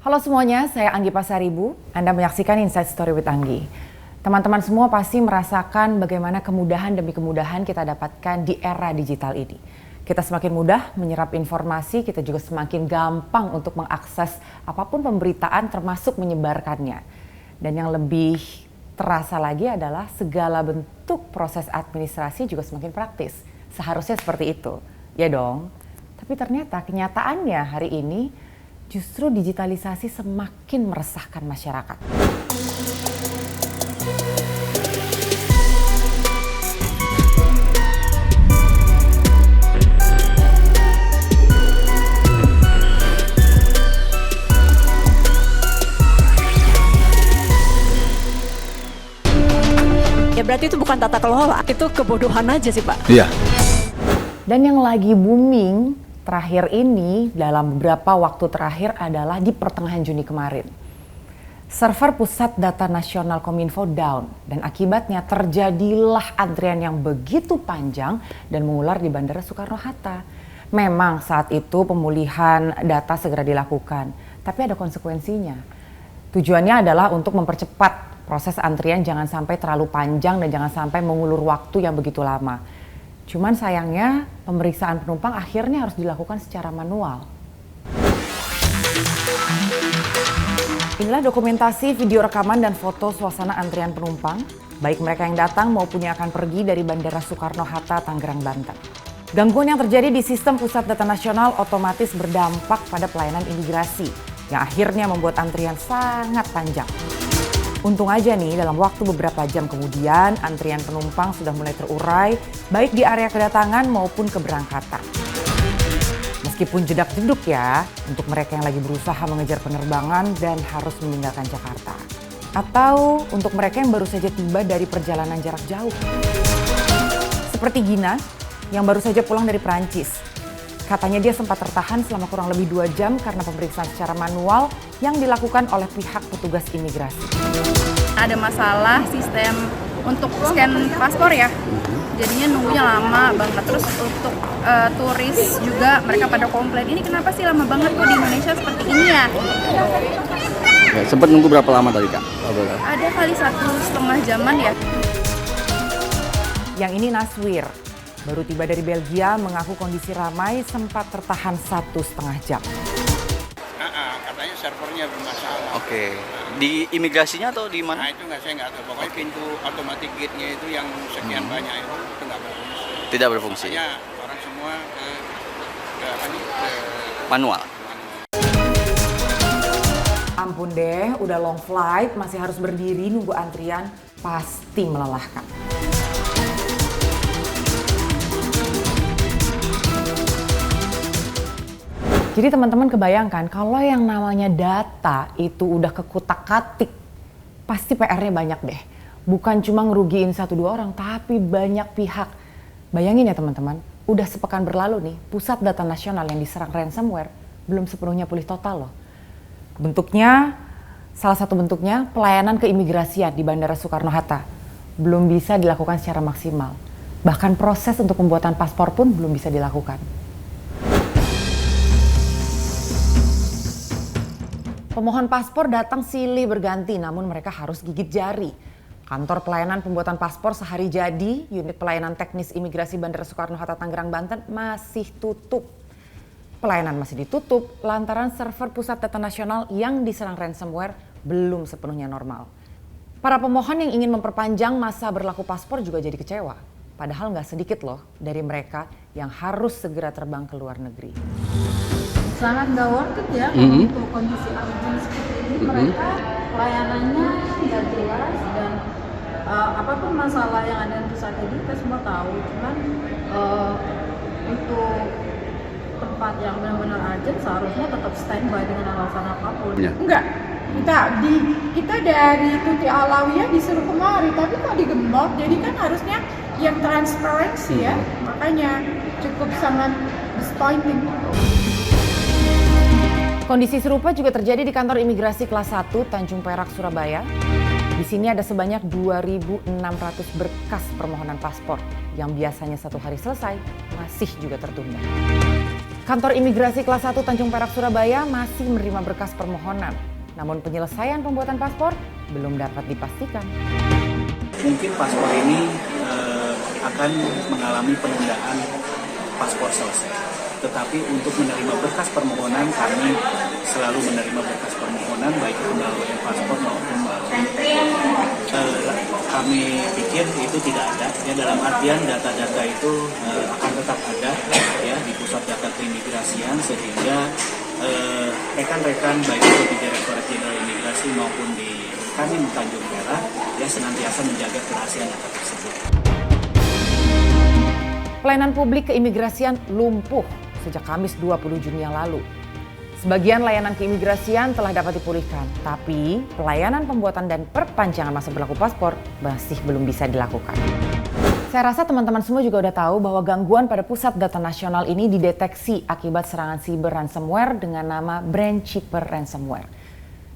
Halo semuanya, saya Anggi Pasaribu. Anda menyaksikan Inside Story with Anggi. Teman-teman semua pasti merasakan bagaimana kemudahan demi kemudahan kita dapatkan di era digital ini. Kita semakin mudah menyerap informasi, kita juga semakin gampang untuk mengakses apapun pemberitaan termasuk menyebarkannya. Dan yang lebih terasa lagi adalah segala bentuk proses administrasi juga semakin praktis. Seharusnya seperti itu, ya dong. Tapi ternyata kenyataannya hari ini justru digitalisasi semakin meresahkan masyarakat. Ya berarti itu bukan tata kelola, itu kebodohan aja sih Pak. Iya. Dan yang lagi booming terakhir ini dalam beberapa waktu terakhir adalah di pertengahan Juni kemarin. Server pusat data nasional Kominfo down dan akibatnya terjadilah antrian yang begitu panjang dan mengular di Bandara Soekarno-Hatta. Memang saat itu pemulihan data segera dilakukan, tapi ada konsekuensinya. Tujuannya adalah untuk mempercepat proses antrian jangan sampai terlalu panjang dan jangan sampai mengulur waktu yang begitu lama. Cuman sayangnya pemeriksaan penumpang akhirnya harus dilakukan secara manual. Inilah dokumentasi video rekaman dan foto suasana antrian penumpang, baik mereka yang datang maupun yang akan pergi dari Bandara Soekarno-Hatta, Tangerang, Banten. Gangguan yang terjadi di sistem pusat data nasional otomatis berdampak pada pelayanan imigrasi, yang akhirnya membuat antrian sangat panjang. Untung aja nih dalam waktu beberapa jam kemudian antrian penumpang sudah mulai terurai baik di area kedatangan maupun keberangkatan. Meskipun jedak-jeduk ya untuk mereka yang lagi berusaha mengejar penerbangan dan harus meninggalkan Jakarta. Atau untuk mereka yang baru saja tiba dari perjalanan jarak jauh. Seperti Gina yang baru saja pulang dari Prancis. Katanya dia sempat tertahan selama kurang lebih 2 jam karena pemeriksaan secara manual yang dilakukan oleh pihak petugas imigrasi. Ada masalah sistem untuk scan paspor ya, jadinya nunggunya lama banget. Terus untuk turis juga mereka pada komplain, ini kenapa sih lama banget kok di Indonesia seperti ini ya? Sempat nunggu berapa lama tadi Kak? Ada kali 1,5 jaman ya. Yang ini Naswir. Baru tiba dari Belgia mengaku kondisi ramai sempat tertahan 1,5 jam. Katanya servernya bermasalah. Oke. Di imigrasinya atau di mana? Nah itu saya nggak tahu. Pokoknya pintu otomatis gate-nya itu yang sekian banyak itu nggak berfungsi. Tidak berfungsi. Makanya orang semua ke Manual. Ampun deh, udah long flight masih harus berdiri nunggu antrian, pasti melelahkan. Jadi teman-teman kebayangkan kalau yang namanya data itu udah kekutak-katik, pasti PR-nya banyak deh. Bukan cuma ngerugiin 1-2 orang, tapi banyak pihak. Bayangin ya teman-teman, udah sepekan berlalu nih, pusat data nasional yang diserang ransomware belum sepenuhnya pulih total loh. Bentuknya, salah satu bentuknya pelayanan keimigrasian di Bandara Soekarno-Hatta belum bisa dilakukan secara maksimal. Bahkan proses untuk pembuatan paspor pun belum bisa dilakukan. Pemohon paspor datang silih berganti, namun mereka harus gigit jari. Kantor pelayanan pembuatan paspor sehari jadi, unit pelayanan teknis imigrasi Bandara Soekarno-Hatta Tangerang, Banten masih tutup. Pelayanan masih ditutup lantaran server pusat data nasional yang diserang ransomware belum sepenuhnya normal. Para pemohon yang ingin memperpanjang masa berlaku paspor juga jadi kecewa. Padahal nggak sedikit loh dari mereka yang harus segera terbang ke luar negeri. Sangat nggak worth it ya untuk kondisi urgent seperti ini. Mereka pelayanannya nggak jelas dan apapun masalah yang ada di saat ini kita semua tahu. Cuman untuk tempat yang benar-benar urgent seharusnya tetap standby dengan alasan apapun. Ya. Enggak, kita dari Tuti Alawiyah disuruh kemari, tapi kok digembok. Jadi kan harusnya yang transparansi ya. Makanya cukup sangat disappointing. Kondisi serupa juga terjadi di kantor imigrasi kelas 1 Tanjung Perak, Surabaya. Di sini ada sebanyak 2.600 berkas permohonan paspor yang biasanya 1 hari selesai, masih juga tertunda. Kantor Imigrasi Kelas 1 Tanjung Perak Surabaya masih menerima berkas permohonan. Namun penyelesaian pembuatan paspor belum dapat dipastikan. Mungkin paspor ini akan mengalami penundaan paspor selesai. Tetapi untuk menerima berkas permohonan, kami selalu menerima berkas permohonan baik melalui paspor maupun melalui kami pikir itu tidak ada. Ya, dalam artian data-data itu akan tetap ada ya di pusat data keimigrasian, sehingga rekan-rekan baik itu di Direktorat Jenderal Imigrasi maupun di Kanwil Tanjung Perak ya senantiasa menjaga kerahasiaan data tersebut. Pelayanan publik keimigrasian lumpuh sejak Kamis 20 Juni yang lalu. Sebagian layanan keimigrasian telah dapat dipulihkan, tapi pelayanan pembuatan dan perpanjangan masa berlaku paspor masih belum bisa dilakukan. Saya rasa teman-teman semua juga udah tahu bahwa gangguan pada pusat data nasional ini dideteksi akibat serangan cyber ransomware dengan nama BrainChipper Ransomware.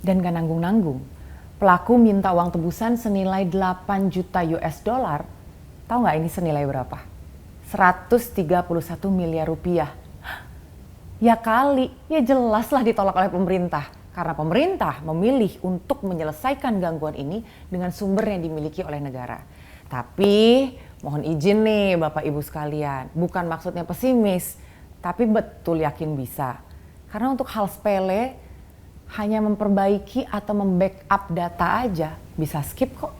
Dan gak nanggung-nanggung, pelaku minta uang tebusan senilai 8 juta US dollar. Tahu nggak ini senilai berapa? 131 miliar rupiah. Ya kali, ya jelaslah ditolak oleh pemerintah. Karena pemerintah memilih untuk menyelesaikan gangguan ini dengan sumber yang dimiliki oleh negara. Tapi mohon izin nih Bapak Ibu sekalian, bukan maksudnya pesimis, tapi betul yakin bisa. Karena untuk hal sepele, hanya memperbaiki atau membackup data aja bisa skip kok.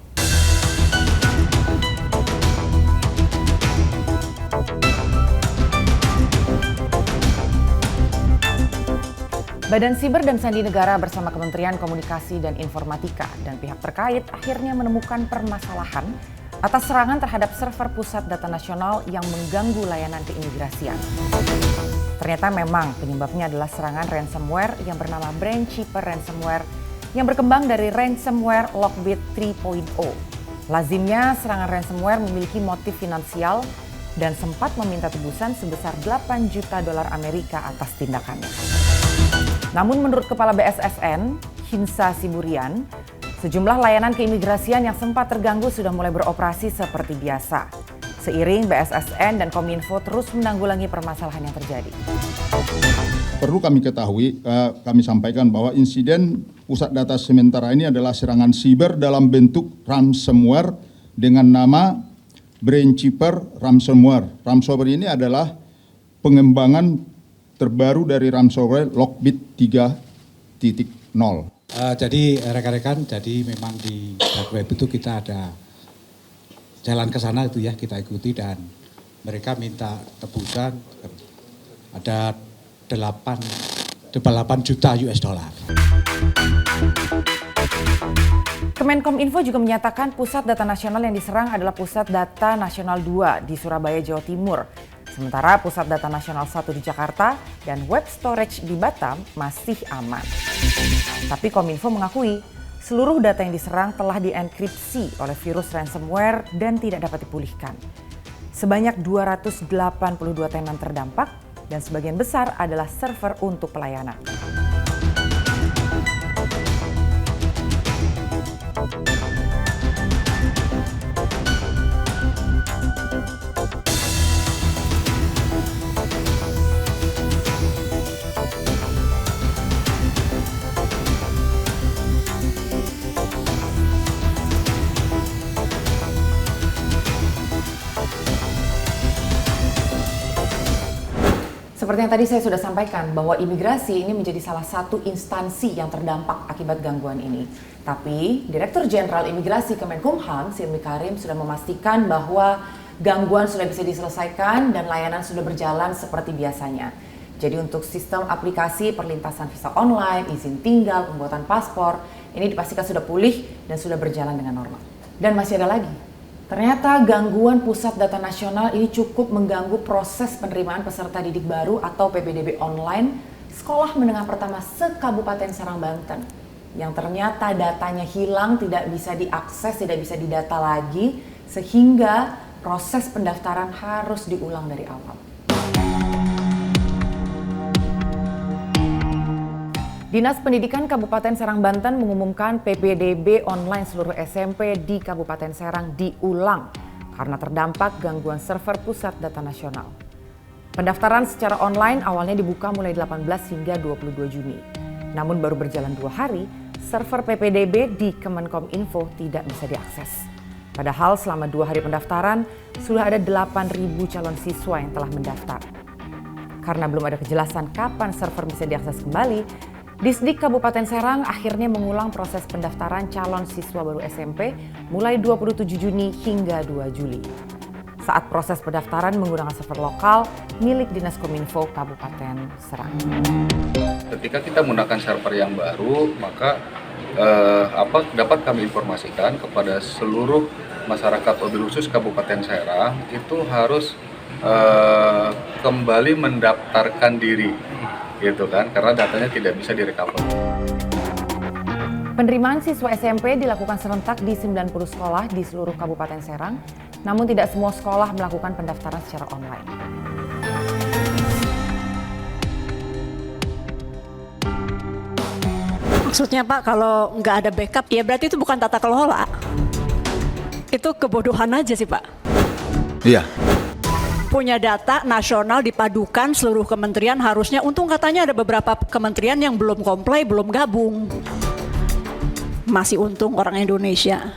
Badan Siber dan Sandi Negara bersama Kementerian Komunikasi dan Informatika dan pihak terkait akhirnya menemukan permasalahan atas serangan terhadap server pusat data nasional yang mengganggu layanan keimigrasian. Ternyata memang penyebabnya adalah serangan ransomware yang bernama BrainChipper Ransomware yang berkembang dari ransomware Lockbit 3.0. Lazimnya serangan ransomware memiliki motif finansial dan sempat meminta tebusan sebesar 8 juta dolar Amerika atas tindakannya. Namun menurut Kepala BSSN, Hinsa Siburian, sejumlah layanan keimigrasian yang sempat terganggu sudah mulai beroperasi seperti biasa. Seiring BSSN dan Kominfo terus menanggulangi permasalahan yang terjadi. Perlu kami ketahui, kami sampaikan bahwa insiden pusat data sementara ini adalah serangan siber dalam bentuk ransomware dengan nama BrainChipper Ransomware. Ransomware ini adalah pengembangan terbaru dari ransomware Lockbit 3.0. Jadi rekan-rekan, jadi memang di dark web itu kita ada jalan ke sana itu ya, kita ikuti dan mereka minta tebusan ada 8 juta US dollar. Kemenkominfo juga menyatakan pusat data nasional yang diserang adalah Pusat Data Nasional 2 di Surabaya, Jawa Timur. Sementara Pusat Data Nasional 1 di Jakarta dan Web Storage di Batam masih aman. Tapi Kominfo mengakui seluruh data yang diserang telah dienkripsi oleh virus ransomware dan tidak dapat dipulihkan. Sebanyak 282 tenan terdampak dan sebagian besar adalah server untuk pelayanan. Seperti yang tadi saya sudah sampaikan bahwa imigrasi ini menjadi salah satu instansi yang terdampak akibat gangguan ini. Tapi Direktur Jenderal Imigrasi Kemenkumham, Silmi Karim, sudah memastikan bahwa gangguan sudah bisa diselesaikan dan layanan sudah berjalan seperti biasanya. Jadi untuk sistem aplikasi perlintasan visa online, izin tinggal, pembuatan paspor, ini dipastikan sudah pulih dan sudah berjalan dengan normal. Dan masih ada lagi. Ternyata gangguan pusat data nasional ini cukup mengganggu proses penerimaan peserta didik baru atau PPDB online sekolah menengah pertama se-Kabupaten Serang, Banten. Yang ternyata datanya hilang, tidak bisa diakses, tidak bisa didata lagi, sehingga proses pendaftaran harus diulang dari awal. Dinas Pendidikan Kabupaten Serang, Banten mengumumkan PPDB online seluruh SMP di Kabupaten Serang diulang karena terdampak gangguan server pusat data nasional. Pendaftaran secara online awalnya dibuka mulai 18 hingga 22 Juni. Namun baru berjalan 2 hari, server PPDB di Kemenkominfo tidak bisa diakses. Padahal selama 2 hari pendaftaran, sudah ada 8.000 calon siswa yang telah mendaftar. Karena belum ada kejelasan kapan server bisa diakses kembali, Disdik Kabupaten Serang akhirnya mengulang proses pendaftaran calon siswa baru SMP mulai 27 Juni hingga 2 Juli. Saat proses pendaftaran menggunakan server lokal milik Dinas Kominfo Kabupaten Serang. Ketika kita menggunakan server yang baru, maka dapat kami informasikan kepada seluruh masyarakat wabil khusus Kabupaten Serang itu harus kembali mendaftarkan diri, gitu kan, karena datanya tidak bisa direkover. Penerimaan siswa SMP dilakukan serentak di 90 sekolah di seluruh Kabupaten Serang, namun tidak semua sekolah melakukan pendaftaran secara online. Maksudnya Pak, kalau nggak ada backup, ya berarti itu bukan tata kelola. Itu kebodohan aja sih Pak. Iya. Punya data nasional dipadukan seluruh kementerian harusnya, untung katanya ada beberapa kementerian yang belum comply, belum gabung. Masih untung orang Indonesia.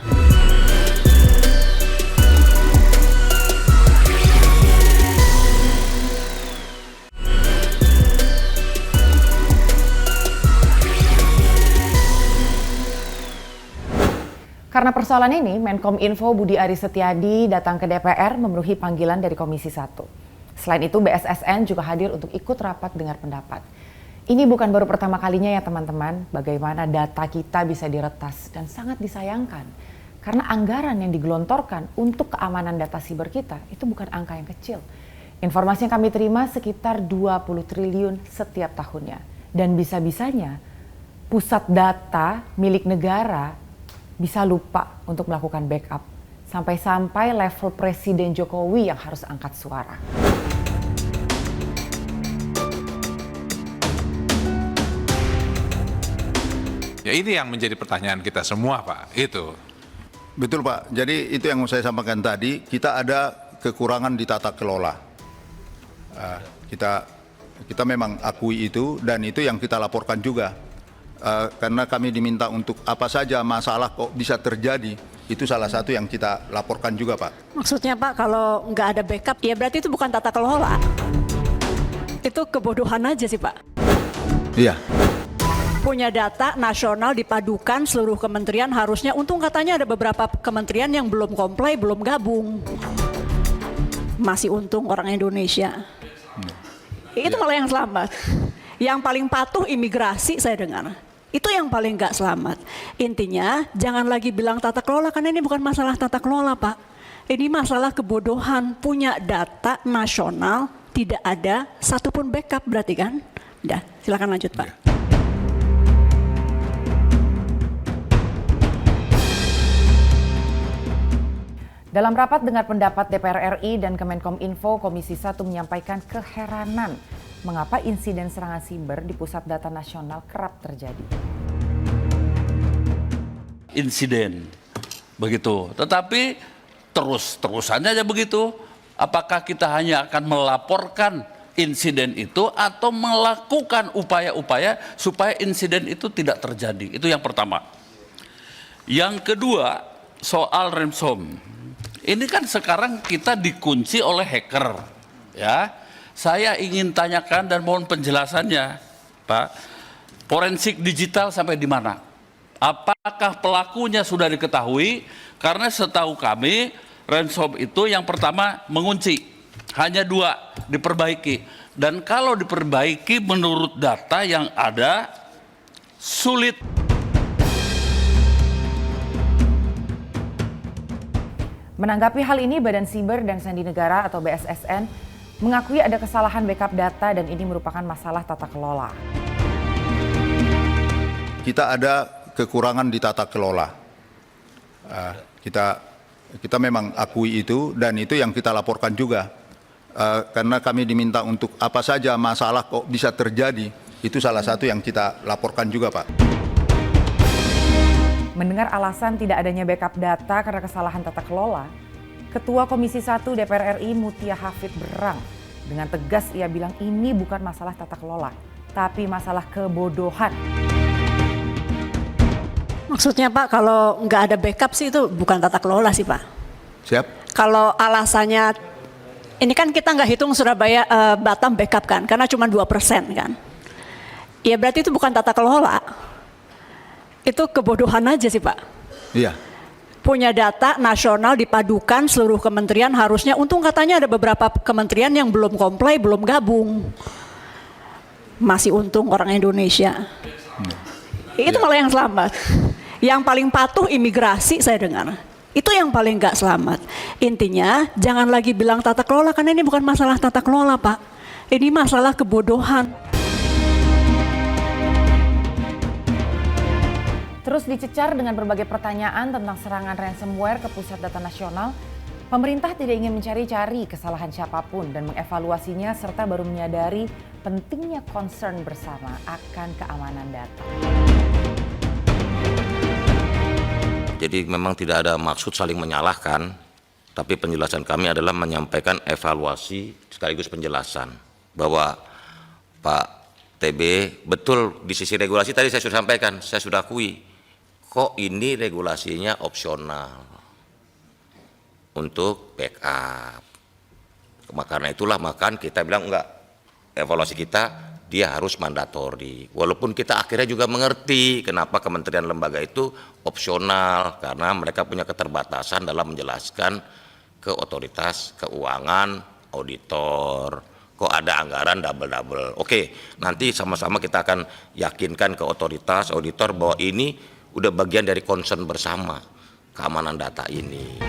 Karena persoalan ini, Menkominfo Budi Aris Setiadi datang ke DPR memenuhi panggilan dari Komisi 1. Selain itu, BSSN juga hadir untuk ikut rapat dengar pendapat. Ini bukan baru pertama kalinya ya teman-teman, bagaimana data kita bisa diretas dan sangat disayangkan. Karena anggaran yang digelontorkan untuk keamanan data siber kita itu bukan angka yang kecil. Informasi yang kami terima sekitar 20 triliun setiap tahunnya. Dan bisa-bisanya pusat data milik negara bisa lupa untuk melakukan backup. Sampai-sampai level Presiden Jokowi yang harus angkat suara. Ya ini yang menjadi pertanyaan kita semua Pak, itu. Betul Pak, jadi itu yang saya sampaikan tadi, kita ada kekurangan di tata kelola. Kita memang akui itu dan itu yang kita laporkan juga. Karena kami diminta untuk apa saja masalah kok bisa terjadi, itu salah satu yang kita laporkan juga Pak. Maksudnya Pak, kalau nggak ada backup, ya berarti itu bukan tata kelola. Itu kebodohan aja sih Pak. Iya. Punya data nasional dipadukan seluruh kementerian harusnya, untung katanya ada beberapa kementerian yang belum comply, belum gabung. Masih untung orang Indonesia. Itu malah yang selamat. Yang paling patuh imigrasi saya dengar. Itu yang paling nggak selamat. Intinya jangan lagi bilang tata kelola, karena ini bukan masalah tata kelola Pak. Ini masalah kebodohan. Punya data nasional tidak ada satupun backup berarti kan? Udah, silakan lanjut Pak. Dalam rapat dengar pendapat DPR RI dan Kemenkominfo, Komisi 1 menyampaikan keheranan mengapa insiden serangan siber di pusat data nasional kerap terjadi. Insiden, begitu. Tetapi terus-terusannya aja begitu. Apakah kita hanya akan melaporkan insiden itu atau melakukan upaya-upaya supaya insiden itu tidak terjadi? Itu yang pertama. Yang kedua, soal ransom. Ini kan sekarang kita dikunci oleh hacker, ya. Saya ingin tanyakan dan mohon penjelasannya, Pak. Forensik digital sampai di mana? Apakah pelakunya sudah diketahui? Karena setahu kami, ransom itu yang pertama mengunci, hanya 2 diperbaiki. Dan kalau diperbaiki menurut data yang ada, sulit. Menanggapi hal ini, Badan Siber dan Sandi Negara atau BSSN mengakui ada kesalahan backup data dan ini merupakan masalah tata kelola. Kita ada kekurangan di tata kelola. Kita memang akui itu dan itu yang kita laporkan juga. Karena kami diminta untuk apa saja masalah kok bisa terjadi, itu salah satu yang kita laporkan juga Pak. Mendengar alasan tidak adanya backup data karena kesalahan tata kelola, Ketua Komisi 1 DPR RI Mutia Hafid Berang Dengan tegas ia bilang ini bukan masalah tata kelola, tapi masalah kebodohan. Maksudnya Pak, kalau nggak ada backup sih itu bukan tata kelola sih Pak. Siap. Kalau alasannya, ini kan kita nggak hitung Surabaya Batam backup kan, karena cuma 2% kan. Ya berarti itu bukan tata kelola. Itu kebodohan aja sih Pak. Iya. Punya data nasional dipadukan seluruh kementerian harusnya, untung katanya ada beberapa kementerian yang belum comply, belum gabung. Masih untung orang Indonesia. Itu malah yang selamat. Yang paling patuh imigrasi saya dengar. Itu yang paling nggak selamat. Intinya jangan lagi bilang tata kelola, karena ini bukan masalah tata kelola Pak. Ini masalah kebodohan. Terus dicecar dengan berbagai pertanyaan tentang serangan ransomware ke Pusat Data Nasional, pemerintah tidak ingin mencari-cari kesalahan siapapun dan mengevaluasinya serta baru menyadari pentingnya concern bersama akan keamanan data. Jadi memang tidak ada maksud saling menyalahkan, tapi penjelasan kami adalah menyampaikan evaluasi sekaligus penjelasan bahwa Pak TB betul di sisi regulasi tadi saya sudah sampaikan, saya sudah akui, kok ini regulasinya opsional untuk backup. Karena itulah maka kita bilang enggak, evaluasi kita dia harus mandatori. Walaupun kita akhirnya juga mengerti kenapa kementerian lembaga itu opsional, karena mereka punya keterbatasan dalam menjelaskan ke otoritas keuangan, auditor, kok ada anggaran double-double. Oke, nanti sama-sama kita akan yakinkan ke otoritas, auditor bahwa ini udah bagian dari concern bersama keamanan data ini.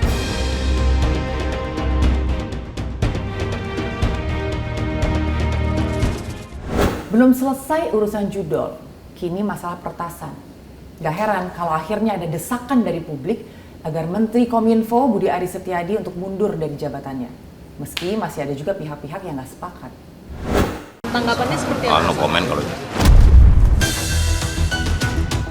Belum selesai urusan judol, kini masalah pertasan. Gak heran kalau akhirnya ada desakan dari publik agar Menteri Kominfo Budi Aris Setiadi untuk mundur dari jabatannya. Meski masih ada juga pihak-pihak yang gak sepakat. Tanggapannya seperti apa? No comment kalau itu.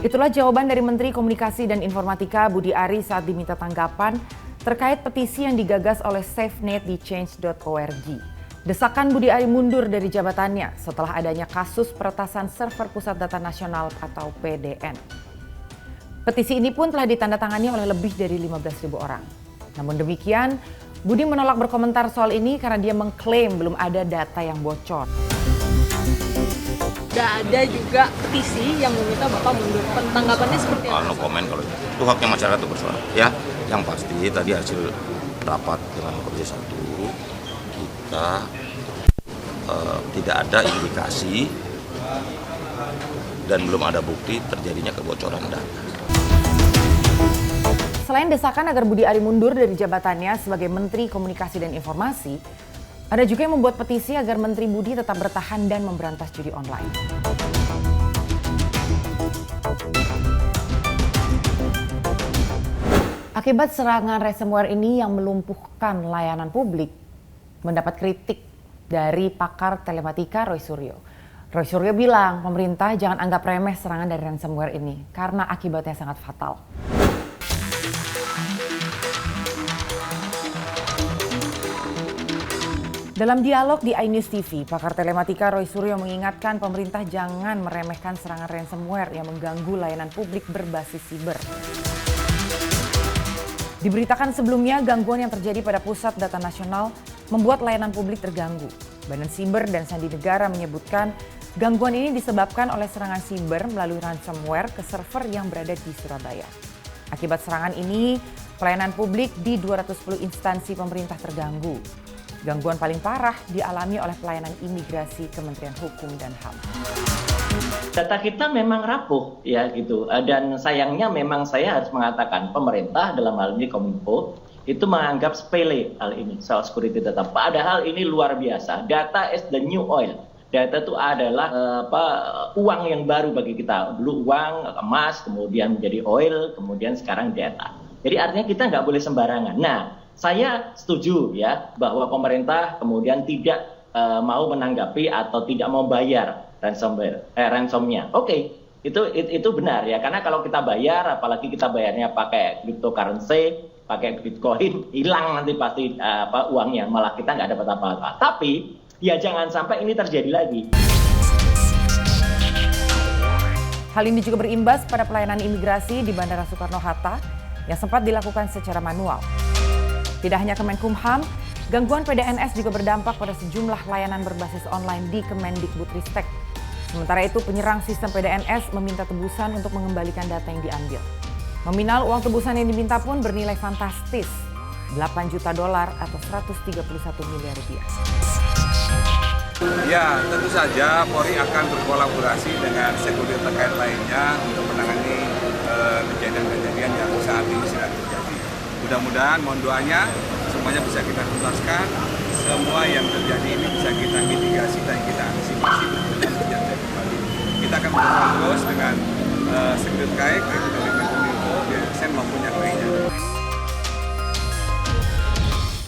Itulah jawaban dari Menteri Komunikasi dan Informatika Budi Aris saat diminta tanggapan terkait petisi yang digagas oleh SafeNet di change.org. Desakan Budi Aris mundur dari jabatannya setelah adanya kasus peretasan server Pusat Data Nasional atau PDN. Petisi ini pun telah ditandatangani oleh lebih dari 15.000 orang. Namun demikian, Budi menolak berkomentar soal ini karena dia mengklaim belum ada data yang bocor. Gak ada juga petisi yang meminta Bapak mundur. Tanggapannya seperti apa? No comment kalau itu. Itu haknya masyarakat untuk bersuara. Ya, yang pasti tadi hasil rapat dengan Komisi 1 kita tidak ada indikasi dan belum ada bukti terjadinya kebocoran data. Selain desakan agar Budi Aris mundur dari jabatannya sebagai Menteri Komunikasi dan Informasi, ada juga yang membuat petisi agar Menteri Budi tetap bertahan dan memberantas judi online. Akibat serangan ransomware ini yang melumpuhkan layanan publik, mendapat kritik dari pakar telematika Roy Suryo. Roy Suryo bilang pemerintah jangan anggap remeh serangan dari ransomware ini karena akibatnya sangat fatal. Dalam dialog di iNews TV, pakar telematika Roy Suryo mengingatkan pemerintah jangan meremehkan serangan ransomware yang mengganggu layanan publik berbasis siber. Diberitakan sebelumnya, gangguan yang terjadi pada Pusat Data Nasional membuat layanan publik terganggu. Badan Siber dan Sandi Negara menyebutkan gangguan ini disebabkan oleh serangan siber melalui ransomware ke server yang berada di Surabaya. Akibat serangan ini, pelayanan publik di 210 instansi pemerintah terganggu. Gangguan paling parah dialami oleh pelayanan imigrasi Kementerian Hukum dan HAM. Data kita memang rapuh ya gitu, dan sayangnya memang saya harus mengatakan pemerintah dalam hal ini Kominfo itu menganggap sepele hal ini soal security data. Padahal ini luar biasa. Data is the new oil. Data itu adalah uang yang baru bagi kita. Dulu uang, emas, kemudian menjadi oil, kemudian sekarang data. Jadi artinya kita nggak boleh sembarangan. Nah, saya setuju ya bahwa pemerintah kemudian tidak mau menanggapi atau tidak mau bayar ransomnya. Oke, itu benar ya, karena kalau kita bayar, apalagi kita bayarnya pakai cryptocurrency, pakai Bitcoin, hilang nanti pasti uangnya, malah kita nggak dapat apa-apa. Tapi Ya jangan sampai ini terjadi lagi. Hal ini juga berimbas pada pelayanan imigrasi di Bandara Soekarno-Hatta yang sempat dilakukan secara manual. Tidak hanya Kemenkumham, gangguan PDNS juga berdampak pada sejumlah layanan berbasis online di Kemendikbudristek. Sementara itu, penyerang sistem PDNS meminta tebusan untuk mengembalikan data yang diambil. Nominal uang tebusan yang diminta pun bernilai fantastis, $8 juta atau 131 miliar rupiah. Ya, tentu saja Polri akan berkolaborasi dengan stakeholder terkait lainnya untuk menangani kejadian-kejadian yang saat ini sedang terjadi. Mudah-mudahan, mohon doanya, semuanya bisa kita tuntaskan, semua yang terjadi ini bisa kita mitigasi dan kita antisipasi berikutnya terjadi kembali. Kita akan berfokus dengan stakeholder terkait, baik itu dari Kemenkominfo, BSN maupun yang lainnya.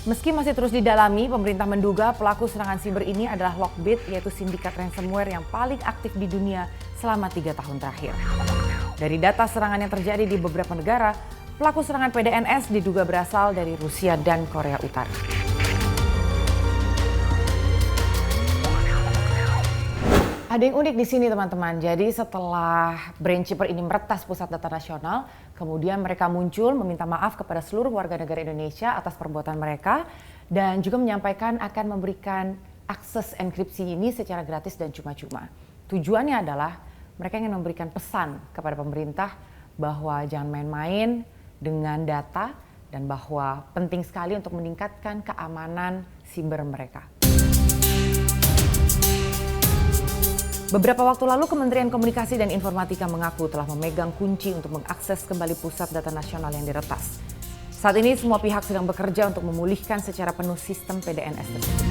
Meski masih terus didalami, pemerintah menduga pelaku serangan siber ini adalah Lockbit, yaitu sindikat ransomware yang paling aktif di dunia selama 3 tahun terakhir. Dari data serangan yang terjadi di beberapa negara, pelaku serangan PDNS diduga berasal dari Rusia dan Korea Utara. Ada yang unik di sini teman-teman. Jadi setelah BrainChipper ini meretas pusat data nasional, kemudian mereka muncul meminta maaf kepada seluruh warga negara Indonesia atas perbuatan mereka dan juga menyampaikan akan memberikan akses enkripsi ini secara gratis dan cuma-cuma. Tujuannya adalah mereka ingin memberikan pesan kepada pemerintah bahwa jangan main-main dengan data dan bahwa penting sekali untuk meningkatkan keamanan siber mereka. Beberapa waktu lalu Kementerian Komunikasi dan Informatika mengaku telah memegang kunci untuk mengakses kembali pusat data nasional yang diretas. Saat ini semua pihak sedang bekerja untuk memulihkan secara penuh sistem PDNS tersebut.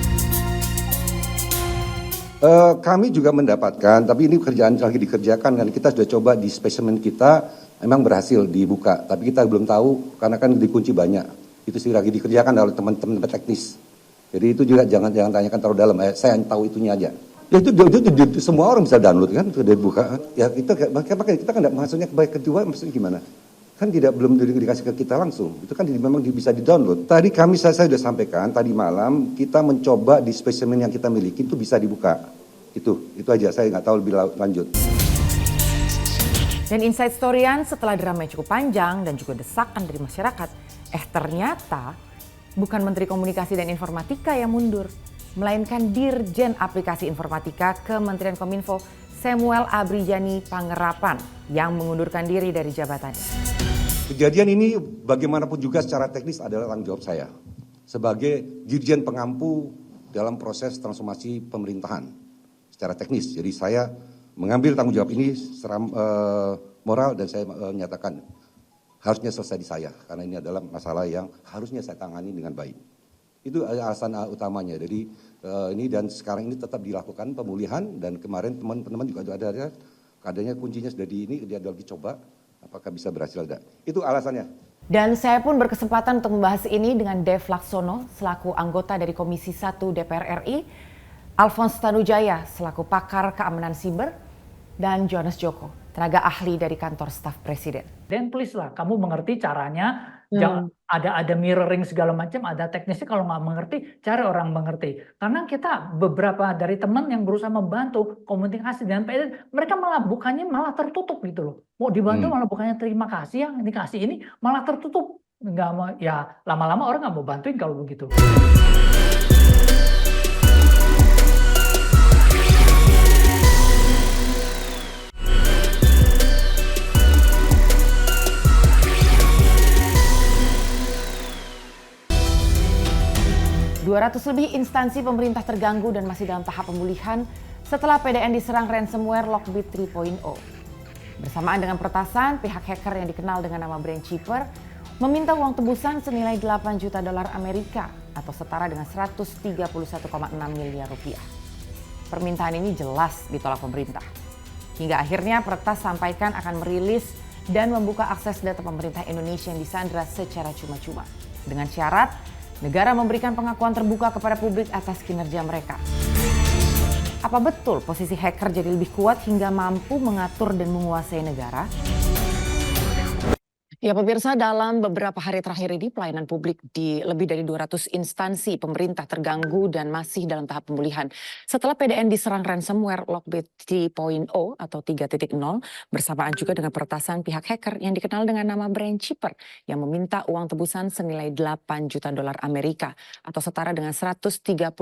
Kami juga mendapatkan, tapi ini kerjaan lagi dikerjakan, kan kita sudah coba di spesimen kita, memang berhasil dibuka, tapi kita belum tahu karena kan dikunci banyak. Itu sih lagi dikerjakan oleh teman-teman teknis. Jadi itu juga jangan tanyakan terlalu dalam, saya tahu itunya aja. Ya itu semua orang bisa download kan, itu udah dibuka. Ya makanya kita kan maksudnya baik kedua maksudnya gimana? Kan belum dikasih ke kita langsung. Itu kan memang bisa di-download. Tadi saya sudah sampaikan tadi malam kita mencoba di spesimen yang kita miliki itu bisa dibuka. Itu aja, saya nggak tahu lebih lanjut. Dan Inside Storyan setelah drama yang cukup panjang dan juga desakan dari masyarakat, ternyata bukan Menteri Komunikasi dan Informatika yang mundur, melainkan Dirjen Aplikasi Informatika Kementerian Kominfo Samuel Abrijani Pangerapan yang mengundurkan diri dari jabatannya. Kejadian ini bagaimanapun juga secara teknis adalah tanggung jawab saya sebagai Dirjen Pengampu dalam proses transformasi pemerintahan secara teknis. Jadi saya mengambil tanggung jawab ini secara moral dan saya menyatakan harusnya selesai di saya karena ini adalah masalah yang harusnya saya tangani dengan baik. Itu alasan utamanya. Jadi ini dan sekarang ini tetap dilakukan pemulihan dan kemarin teman-teman juga ada kadernya kuncinya sudah dia lagi coba apakah bisa berhasil ada. Itu alasannya. Dan saya pun berkesempatan untuk membahas ini dengan Dev Laksono selaku anggota dari Komisi 1 DPR RI, Alphonse Tanujaya selaku pakar keamanan siber, dan Johannes Joko, tenaga ahli dari kantor staf presiden. Dan please lah, kamu mengerti caranya, jangan ada mirroring segala macam, ada teknisnya, kalau nggak mengerti, cari orang mengerti. Karena kita beberapa dari teman yang berusaha membantu komunikasi dengan PDN, mereka malah bukannya malah tertutup gitu loh. Mau dibantu malah bukannya terima kasih yang dikasih ini, malah tertutup. Nggak mau, ya lama-lama orang nggak mau bantuin kalau begitu. 200 lebih instansi pemerintah terganggu dan masih dalam tahap pemulihan setelah PDN diserang ransomware Lockbit 3.0. Bersamaan dengan peretasan, pihak hacker yang dikenal dengan nama BrainChipper meminta uang tebusan senilai $8 juta Amerika atau setara dengan 131,6 miliar rupiah. Permintaan ini jelas ditolak pemerintah. Hingga akhirnya peretas sampaikan akan merilis dan membuka akses data pemerintah Indonesia yang disandra secara cuma-cuma. Dengan syarat, negara memberikan pengakuan terbuka kepada publik atas kinerja mereka. Apa betul posisi hacker jadi lebih kuat hingga mampu mengatur dan menguasai negara? Ya pemirsa, dalam beberapa hari terakhir ini pelayanan publik di lebih dari 200 instansi pemerintah terganggu dan masih dalam tahap pemulihan. Setelah PDN diserang ransomware Lockbit 3.0 atau 3.0 bersamaan juga dengan peretasan pihak hacker yang dikenal dengan nama Brain Chipper yang meminta uang tebusan senilai 8 juta dolar Amerika atau setara dengan 131,6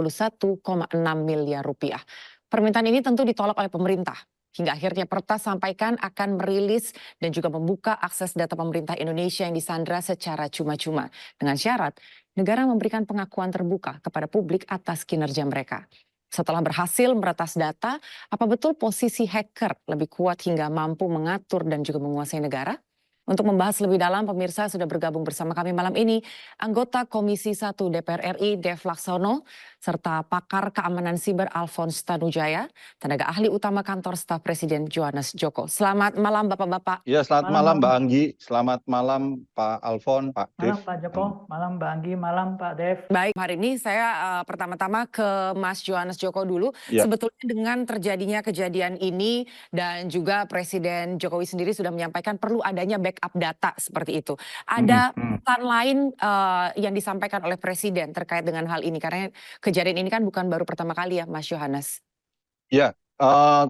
miliar rupiah. Permintaan ini tentu ditolak oleh pemerintah. Hingga akhirnya Pertas sampaikan akan merilis dan juga membuka akses data pemerintah Indonesia yang disandra secara cuma-cuma. Dengan syarat, negara memberikan pengakuan terbuka kepada publik atas kinerja mereka. Setelah berhasil meretas data, apa betul posisi hacker lebih kuat hingga mampu mengatur dan juga menguasai negara? Untuk membahas lebih dalam, pemirsa sudah bergabung bersama kami malam ini anggota Komisi 1 DPR RI Dev Laksono, serta pakar keamanan siber Alphonse Tanujaya, tenaga ahli utama kantor staf Presiden Johannes Joko. Selamat malam Bapak-Bapak. Ya, selamat malam Mbak Anggi, selamat malam Pak Alphonse, Pak Dev. Malam Pak Joko, malam Mbak Anggi, malam Pak Dev. Baik, hari ini saya pertama-tama ke Mas Johannes Joko dulu. Ya. Sebetulnya dengan terjadinya kejadian ini dan juga Presiden Jokowi sendiri sudah menyampaikan perlu adanya backup data seperti itu. Ada pesan lain yang disampaikan oleh Presiden terkait dengan hal ini karena kejadian ini kan bukan baru pertama kali ya Mas Johannes. Ya,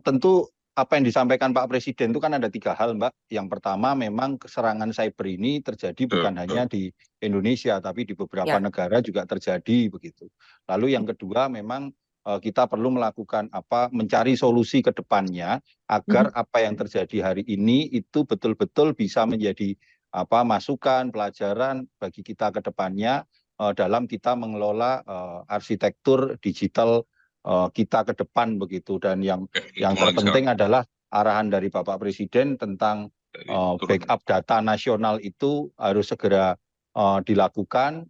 tentu apa yang disampaikan Pak Presiden itu kan ada 3 hal Mbak. Yang pertama memang serangan cyber ini terjadi bukan hanya di Indonesia tapi di beberapa negara juga terjadi begitu. Lalu yang kedua memang kita perlu melakukan mencari solusi ke depannya agar apa yang terjadi hari ini itu betul-betul bisa menjadi masukan, pelajaran bagi kita ke depannya dalam kita mengelola arsitektur digital kita ke depan begitu. Dan yang terpenting adalah arahan dari Bapak Presiden tentang backup data nasional itu harus segera dilakukan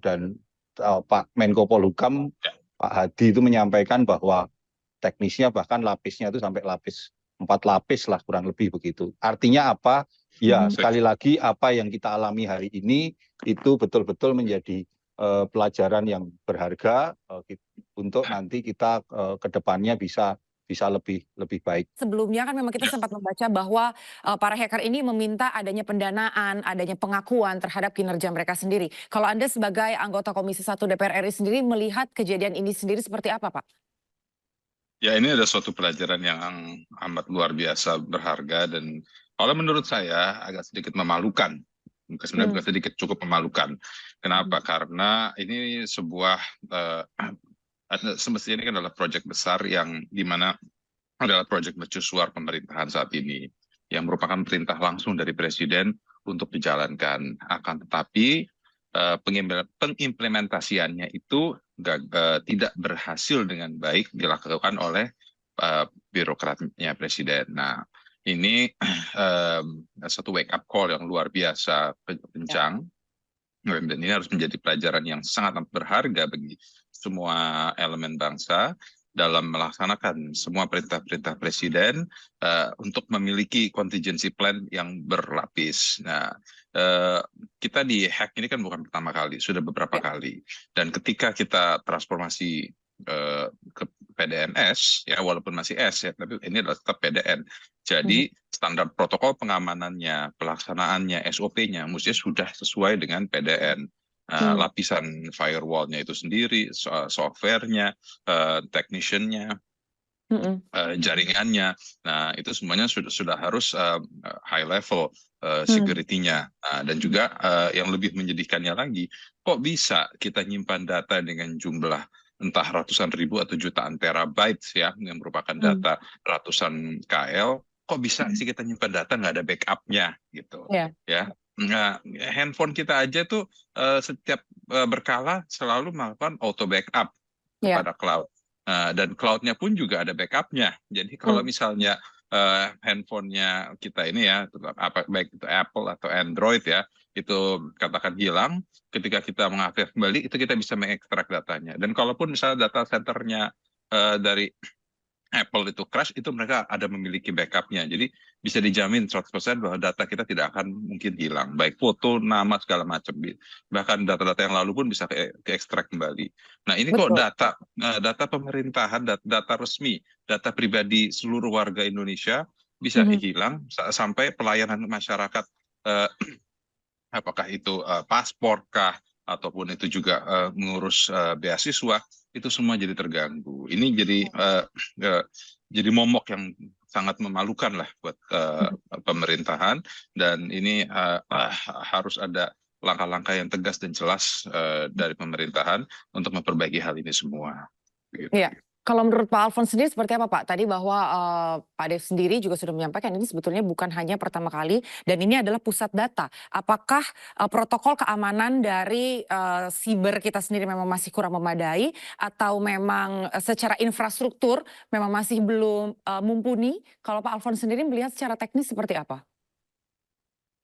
dan Pak Menko Polhukam Pak Hadi itu menyampaikan bahwa teknisnya bahkan lapisnya itu sampai 4 lapis lah kurang lebih begitu. Artinya apa? Ya sekali lagi apa yang kita alami hari ini itu betul-betul menjadi pelajaran yang berharga untuk nanti kita ke depannya bisa lebih baik. Sebelumnya kan memang kita sempat membaca bahwa para hacker ini meminta adanya pendanaan, adanya pengakuan terhadap kinerja mereka sendiri. Kalau Anda sebagai anggota Komisi 1 DPR RI sendiri melihat kejadian ini sendiri seperti apa, Pak? Ya, ini ada suatu pelajaran yang amat luar biasa berharga dan kalau menurut saya agak sedikit memalukan. Sebenarnya bukan sedikit, cukup memalukan. Kenapa? Karena ini sebuah semestinya ini kan adalah proyek besar yang dimana adalah proyek mercusuar pemerintahan saat ini yang merupakan perintah langsung dari Presiden untuk dijalankan. Akan tetapi pengimplementasiannya itu tidak berhasil dengan baik dilakukan oleh birokratnya Presiden. Nah, ini satu wake up call yang luar biasa kencang. Dan ini harus menjadi pelajaran yang sangat berharga bagi semua elemen bangsa dalam melaksanakan semua perintah-perintah Presiden untuk memiliki contingency plan yang berlapis. Nah, kita di hack ini kan bukan pertama kali, sudah beberapa kali. Dan ketika kita transformasi ke PDNS, ya walaupun masih S ya, tapi ini adalah tetap PDN. Jadi standar protokol pengamanannya, pelaksanaannya, SOP-nya mesti sudah sesuai dengan PDN. Lapisan firewall-nya itu sendiri, software-nya, technician-nya, jaringannya. Nah, itu semuanya sudah harus high level security-nya. Dan juga yang lebih menyedihkannya lagi, kok bisa kita nyimpan data dengan jumlah entah ratusan ribu atau jutaan terabytes ya, yang merupakan data ratusan KL, kok bisa sih kita nyimpan data nggak ada backup-nya gitu. Ya. Nah, handphone kita aja tuh setiap berkala selalu melakukan auto backup kepada cloud. Dan cloud-nya pun juga ada backup-nya. Jadi kalau misalnya handphonenya kita ini ya, baik itu Apple atau Android ya, itu katakan hilang, ketika kita mengakses kembali, itu kita bisa mengekstrak datanya. Dan kalaupun misalnya data centernya dari Apple itu crash, itu mereka ada memiliki backup-nya. Jadi bisa dijamin 100% bahwa data kita tidak akan mungkin hilang. Baik foto, nama, segala macam. Bahkan data-data yang lalu pun bisa ke-ekstrak kembali. Nah ini kok data pemerintahan, data resmi, data pribadi seluruh warga Indonesia bisa hilang sampai pelayanan masyarakat apakah itu paspor kah, ataupun itu juga mengurus beasiswa, itu semua jadi terganggu. Ini jadi momok yang sangat memalukan lah buat pemerintahan, dan ini harus ada langkah-langkah yang tegas dan jelas dari pemerintahan untuk memperbaiki hal ini semua. Begitu. Iya. Kalau menurut Pak Alfons sendiri seperti apa Pak? Tadi bahwa Pak Dev sendiri juga sudah menyampaikan ini sebetulnya bukan hanya pertama kali dan ini adalah pusat data. Apakah protokol keamanan dari siber kita sendiri memang masih kurang memadai atau memang secara infrastruktur memang masih belum mumpuni? Kalau Pak Alfons sendiri melihat secara teknis seperti apa?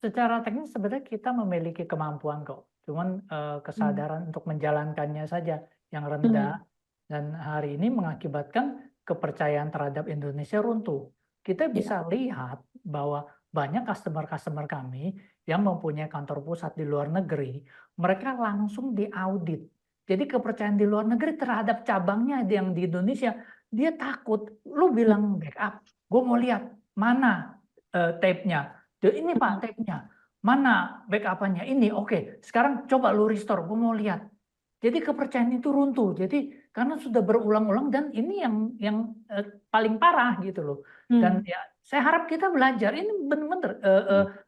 Secara teknis sebenarnya kita memiliki kemampuan kok, cuman kesadaran untuk menjalankannya saja yang rendah. Dan hari ini mengakibatkan kepercayaan terhadap Indonesia runtuh. Kita bisa lihat bahwa banyak customer-customer kami yang mempunyai kantor pusat di luar negeri, mereka langsung diaudit. Jadi kepercayaan di luar negeri terhadap cabangnya yang di Indonesia, dia takut. Lu bilang backup, gue mau lihat mana tape-nya. Ini Pak tape-nya, mana backup-nya ini, oke. Sekarang coba lu restore, gue mau lihat. Jadi kepercayaan itu runtuh. Jadi karena sudah berulang-ulang dan ini yang paling parah gitu loh. Dan ya saya harap kita belajar ini benar-benar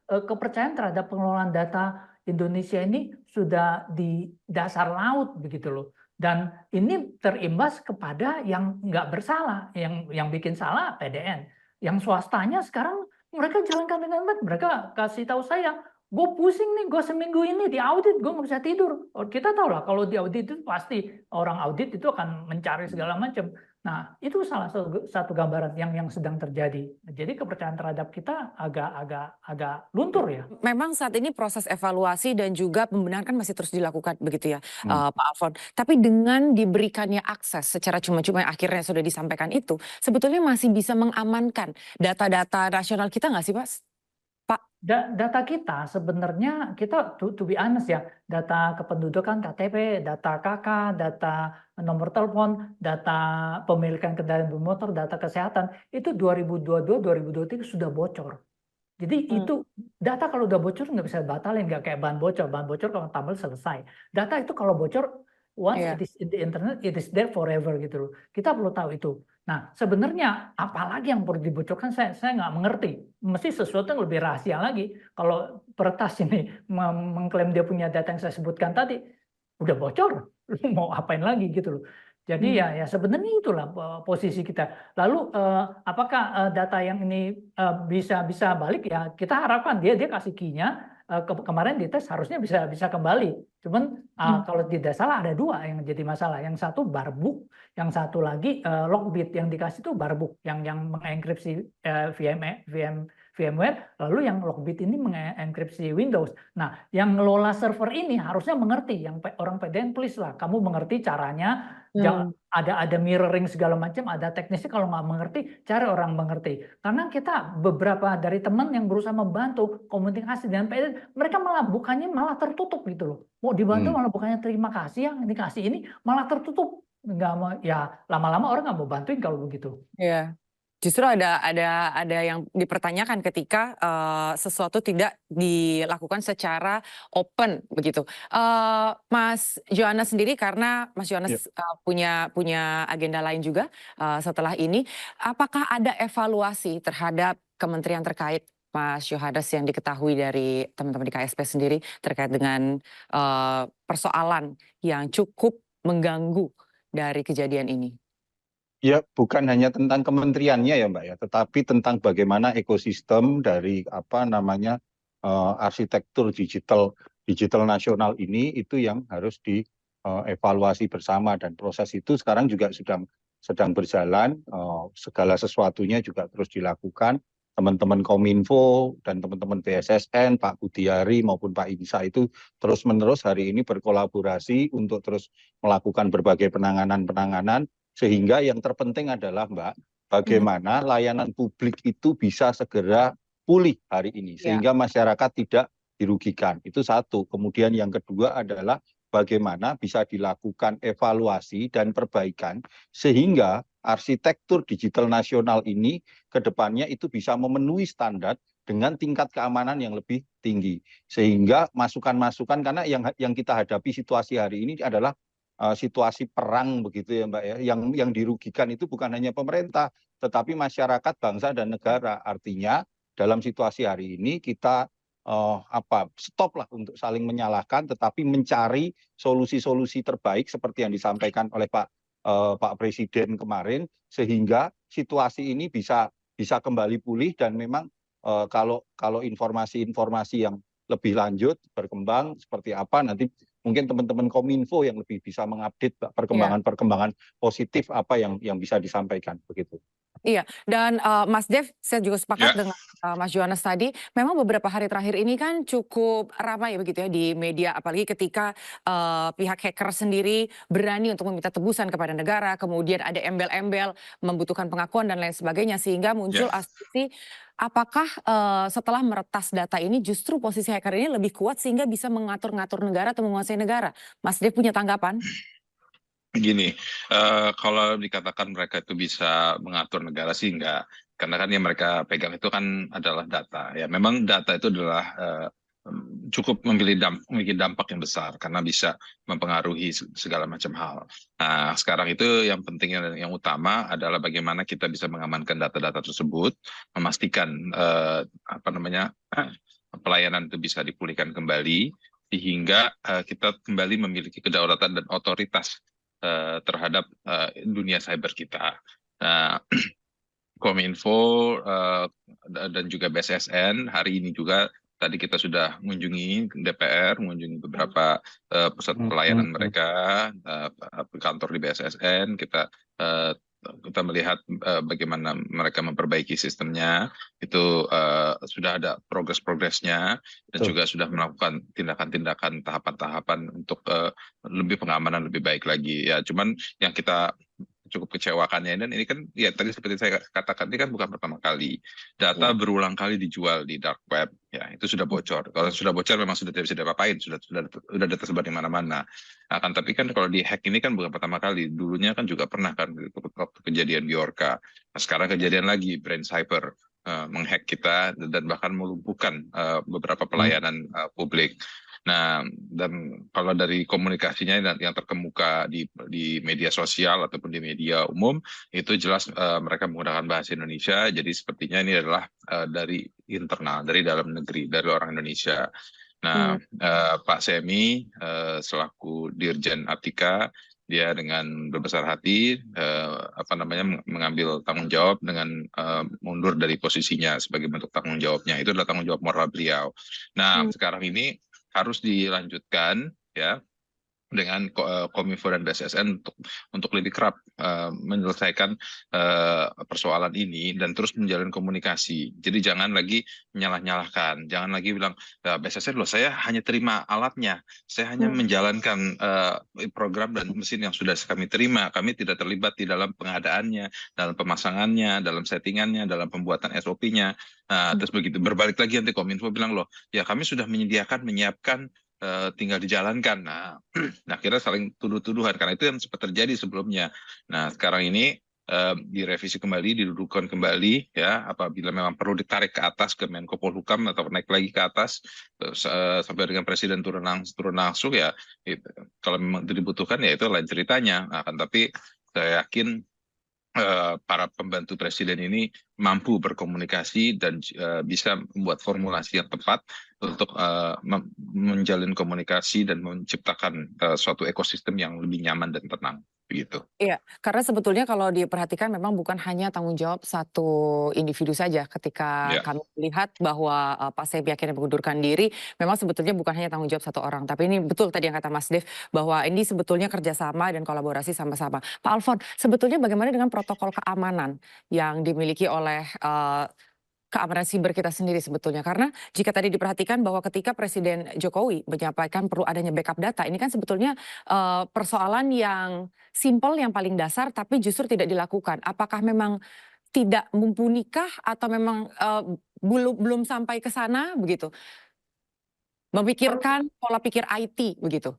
kepercayaan terhadap pengelolaan data Indonesia ini sudah di dasar laut begitu loh. Dan ini terimbas kepada yang nggak bersalah, yang bikin salah PDN. Yang swastanya sekarang mereka jalankan dengan baik. Mereka kasih tahu saya, gue pusing nih, gue seminggu ini diaudit, gue nggak bisa tidur. Kita tahu lah kalau diaudit itu pasti orang audit itu akan mencari segala macam. Nah itu salah satu gambaran yang sedang terjadi. Jadi kepercayaan terhadap kita agak luntur ya. Memang saat ini proses evaluasi dan juga pembenahan kan masih terus dilakukan begitu ya Pak Alfons. Tapi dengan diberikannya akses secara cuma-cuma yang akhirnya sudah disampaikan itu, sebetulnya masih bisa mengamankan data-data nasional kita nggak sih Pak? Data kita sebenarnya kita to be honest ya, data kependudukan KTP, data KK, data nomor telepon, data pemilikan kendaraan bermotor, data kesehatan itu 2022-2023 sudah bocor. Jadi itu data kalau udah bocor nggak bisa batalin, nggak kayak bahan bocor kalau tambal selesai. Data itu kalau bocor once it is in the internet, it is there forever gitu loh. Kita perlu tahu itu. Nah sebenarnya apalagi yang perlu dibocorkan saya nggak mengerti. Mesti sesuatu yang lebih rahasia lagi. Kalau Pertas ini mengklaim dia punya data yang saya sebutkan tadi, udah bocor, mau apain lagi gitu loh. Jadi ya sebenarnya itulah posisi kita. Lalu apakah data yang ini bisa balik ya? Kita harapkan dia kasih key-nya. Kemarin dites harusnya bisa kembali. Cuman kalau tidak salah ada dua yang jadi masalah. Yang satu barbuk, yang satu lagi logbit yang dikasih itu barbuk yang mengenkripsi VMware, lalu yang logbit ini mengenkripsi Windows. Nah, yang ngelola server ini harusnya mengerti. Yang orang PDN please lah, kamu mengerti caranya. Jangan ada mirroring segala macam, ada teknisnya. Kalau nggak mengerti, cari orang mengerti. Karena kita beberapa dari teman yang berusaha membantu komunikasi dengan PDN, mereka malah bukannya malah tertutup gitu loh. Mau dibantu malah bukannya terima kasih yang dikasih ini malah tertutup. Nggak mau, ya lama-lama orang nggak mau bantuin kalau begitu. Iya. Justru ada yang dipertanyakan ketika sesuatu tidak dilakukan secara open begitu. Mas Johannes sendiri karena Mas Johannes punya agenda lain juga setelah ini, apakah ada evaluasi terhadap kementerian terkait Mas Johannes yang diketahui dari teman-teman di KSP sendiri terkait dengan persoalan yang cukup mengganggu dari kejadian ini? Ya, bukan hanya tentang kementeriannya ya Mbak ya, tetapi tentang bagaimana ekosistem dari arsitektur digital nasional ini itu yang harus dievaluasi bersama, dan proses itu sekarang juga sedang berjalan, segala sesuatunya juga terus dilakukan. Teman-teman Kominfo dan teman-teman BSSN, Pak Budiari maupun Pak Insa itu terus-menerus hari ini berkolaborasi untuk terus melakukan berbagai penanganan, sehingga yang terpenting adalah Mbak, bagaimana layanan publik itu bisa segera pulih hari ini, sehingga masyarakat tidak dirugikan. Itu satu. Kemudian yang kedua adalah bagaimana bisa dilakukan evaluasi dan perbaikan, sehingga arsitektur digital nasional ini ke depannya itu bisa memenuhi standar dengan tingkat keamanan yang lebih tinggi. Sehingga masukan-masukan, karena yang kita hadapi situasi hari ini adalah situasi perang begitu ya Mbak ya. Yang dirugikan itu bukan hanya pemerintah, tetapi masyarakat, bangsa dan negara. Artinya dalam situasi hari ini kita stop lah untuk saling menyalahkan, tetapi mencari solusi-solusi terbaik seperti yang disampaikan oleh Pak Presiden kemarin, sehingga situasi ini bisa kembali pulih. Dan memang kalau informasi-informasi yang lebih lanjut berkembang seperti apa, nanti mungkin teman-teman Kominfo yang lebih bisa mengupdate perkembangan-perkembangan positif apa yang bisa disampaikan begitu. Iya, dan Mas Dev, saya juga sepakat dengan Mas Johannes tadi. Memang beberapa hari terakhir ini kan cukup ramai begitu ya di media, apalagi ketika pihak hacker sendiri berani untuk meminta tebusan kepada negara, kemudian ada embel-embel membutuhkan pengakuan dan lain sebagainya, sehingga muncul asumsi apakah setelah meretas data ini justru posisi hacker ini lebih kuat sehingga bisa mengatur-ngatur negara atau menguasai negara. Mas Dev punya tanggapan? Gini, kalau dikatakan mereka itu bisa mengatur negara sih enggak, karena kan yang mereka pegang itu kan adalah data. Ya, memang data itu adalah cukup memiliki dampak yang besar karena bisa mempengaruhi segala macam hal. Nah, sekarang itu yang penting dan yang utama adalah bagaimana kita bisa mengamankan data-data tersebut, memastikan pelayanan itu bisa dipulihkan kembali, sehingga kita kembali memiliki kedaulatan dan otoritas terhadap dunia cyber kita. Nah, Kominfo dan juga BSSN hari ini juga tadi kita sudah mengunjungi DPR, mengunjungi beberapa pusat pelayanan mereka, kantor di BSSN. Kita melihat bagaimana mereka memperbaiki sistemnya. Itu sudah ada progresnya dan juga sudah melakukan tindakan-tindakan tahapan-tahapan untuk lebih pengamanan lebih baik lagi. Ya, cuman yang kita cukup kecewakannya, dan ini kan ya tadi seperti saya katakan, ini kan bukan pertama kali. Data berulang kali dijual di dark web, ya itu sudah bocor. Kalau sudah bocor memang sudah tidak bisa diapa-apain, sudah ada tersebar di mana-mana. Akan tapi kan kalau di hack ini kan bukan pertama kali, dulunya kan juga pernah kan waktu kejadian Bjorka. Nah, sekarang kejadian lagi Brain Cyber menghack kita dan bahkan melumpuhkan beberapa pelayanan publik. Nah, dan kalau dari komunikasinya yang terkemuka di media sosial ataupun di media umum, itu jelas mereka menggunakan bahasa Indonesia, jadi sepertinya ini adalah dari internal, dari dalam negeri, dari orang Indonesia. Nah, Pak Semi selaku Dirjen Aptika, dia dengan berbesar hati mengambil tanggung jawab dengan mundur dari posisinya sebagai bentuk tanggung jawabnya. Itu adalah tanggung jawab moral beliau. Nah, sekarang ini harus dilanjutkan ya dengan Kominfo dan BSSN untuk lebih kerap menyelesaikan persoalan ini dan terus menjalin komunikasi. Jadi jangan lagi menyalah-nyalahkan, jangan lagi bilang BSSN loh saya hanya terima alatnya, saya hanya menjalankan program dan mesin yang sudah kami terima, kami tidak terlibat di dalam pengadaannya, dalam pemasangannya, dalam settingannya, dalam pembuatan SOP-nya. Terus begitu berbalik lagi nanti Kominfo bilang loh ya kami sudah menyiapkan tinggal dijalankan. Nah, akhirnya saling tuduh-tuduhan karena itu yang sempat terjadi sebelumnya. Nah, sekarang ini direvisi kembali, didudukkan kembali ya, apabila memang perlu ditarik ke atas ke Menko Polhukam atau naik lagi ke atas sampai dengan Presiden turun langsung ya. Kalau memang itu dibutuhkan ya itu lain ceritanya. Nah, tapi saya yakin para pembantu presiden ini mampu berkomunikasi dan bisa membuat formulasi yang tepat untuk menjalin komunikasi dan menciptakan suatu ekosistem yang lebih nyaman dan tenang. Begitu. Iya, karena sebetulnya kalau diperhatikan memang bukan hanya tanggung jawab satu individu saja. Ketika kami melihat bahwa Pak Semi akhirnya mengundurkan diri, memang sebetulnya bukan hanya tanggung jawab satu orang. Tapi ini betul tadi yang kata Mas Dev, bahwa ini sebetulnya kerjasama dan kolaborasi sama-sama. Pak Alfon, sebetulnya bagaimana dengan protokol keamanan yang dimiliki oleh keamanan siber kita sendiri sebetulnya? Karena jika tadi diperhatikan bahwa ketika Presiden Jokowi menyampaikan perlu adanya backup data, ini kan sebetulnya persoalan yang simpel, yang paling dasar, tapi justru tidak dilakukan. Apakah memang tidak mumpunikah atau memang belum sampai ke sana begitu? Memikirkan pola pikir IT begitu?